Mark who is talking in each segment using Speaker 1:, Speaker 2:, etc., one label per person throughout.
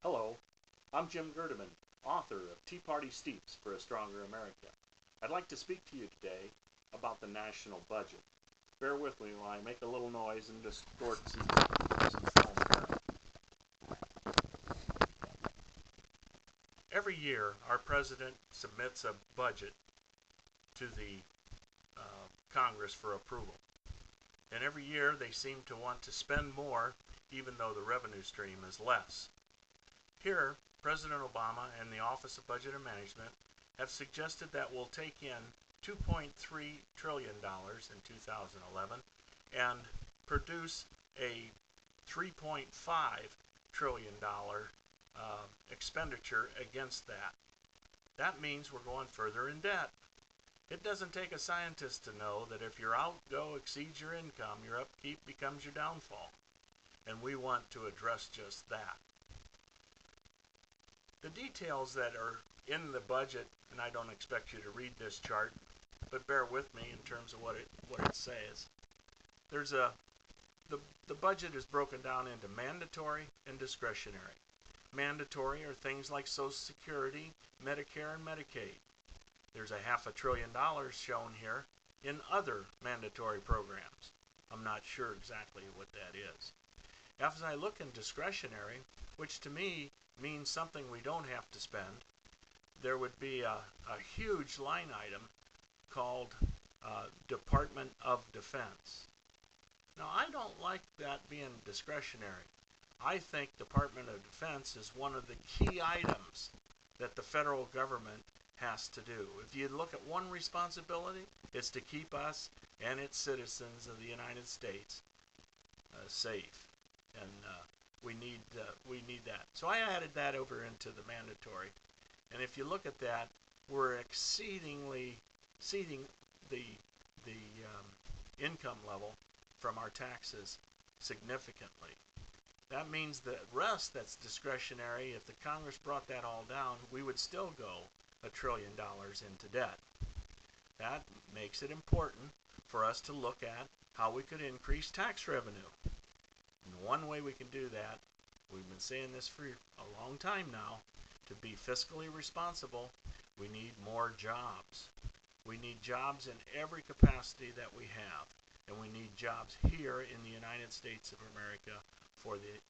Speaker 1: Hello, I'm Jim Gerdeman, author of Tea Party Steeps for a Stronger America. I'd like to speak to you today about the national budget. Bear with me while I make a little noise and distort some film here. Every year, our president submits a budget to the Congress for approval. And every year they seem to want to spend more even though the revenue stream is less. Here, President Obama and the Office of Budget and Management have suggested that we'll take in $2.3 trillion in 2011 and produce a $3.5 trillion expenditure against that. That means we're going further in debt. It doesn't take a scientist to know that if your outgo exceeds your income, your upkeep becomes your downfall. And we want to address just that. The details that are in the budget, and I don't expect you to read this chart, but bear with me in terms of what it says. The budget is broken down into mandatory and discretionary. Mandatory are things like Social Security, Medicare, and Medicaid. There's $500 billion shown here in other mandatory programs. I'm not sure exactly what that is. As I look in discretionary, which to me means something we don't have to spend, there would be a huge line item called Department of Defense. Now, I don't like that being discretionary. I think Department of Defense is one of the key items that the federal government has to do. If you look at one responsibility, it's to keep us and its citizens of the United States safe. And we need that. So I added that over into the mandatory. And if you look at that, we're exceeding the income level from our taxes significantly. That means the rest that's discretionary, if the Congress brought that all down, we would still go $1 trillion into debt. That makes it important for us to look at how we could increase tax revenue. And one way we can do that, we've been saying this for a long time now, to be fiscally responsible, we need more jobs. We need jobs in every capacity that we have. And we need jobs here in the United States of America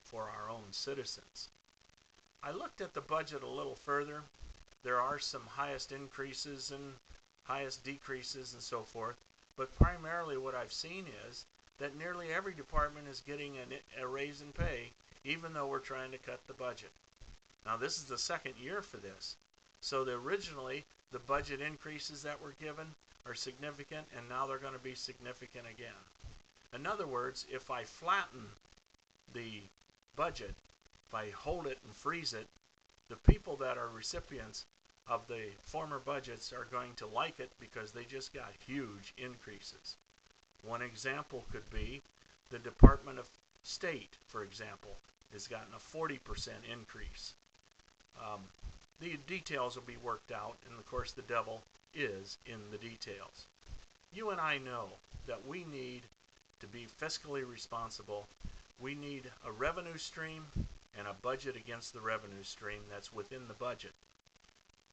Speaker 1: for our own citizens. I looked at the budget a little further. There are some highest increases and highest decreases and so forth, but primarily what I've seen is that nearly every department is getting a raise in pay, even though we're trying to cut the budget. Now, this is the second year for this. So originally, the budget increases that were given are significant, and now they're going to be significant again. In other words, if I flatten the budget, if I hold it and freeze it, the people that are recipients of the former budgets are going to like it because they just got huge increases. One example could be the Department of State, for example, has gotten a 40% increase. The details will be worked out, and of course the devil is in the details. You and I know that we need to be fiscally responsible. We need a revenue stream and a budget against the revenue stream that's within the budget.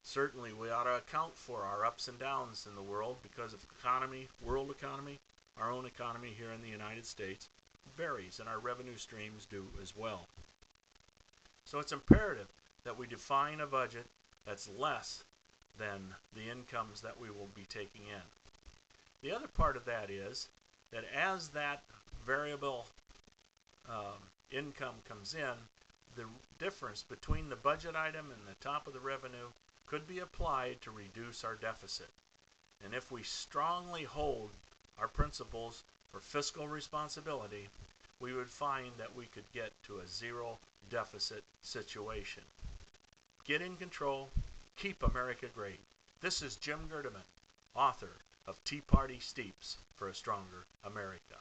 Speaker 1: Certainly we ought to account for our ups and downs in the world because of economy, world economy, our own economy here in the United States varies, and our revenue streams do as well. So it's imperative that we define a budget that's less than the incomes that we will be taking in. The other part of that is that as that variable income comes in, the difference between the budget item and the top of the revenue could be applied to reduce our deficit. And if we strongly hold our principles for fiscal responsibility, we would find that we could get to a zero deficit situation. Get in control, keep America great. This is Jim Gerdeman, author of Tea Party Steeps for a Stronger America.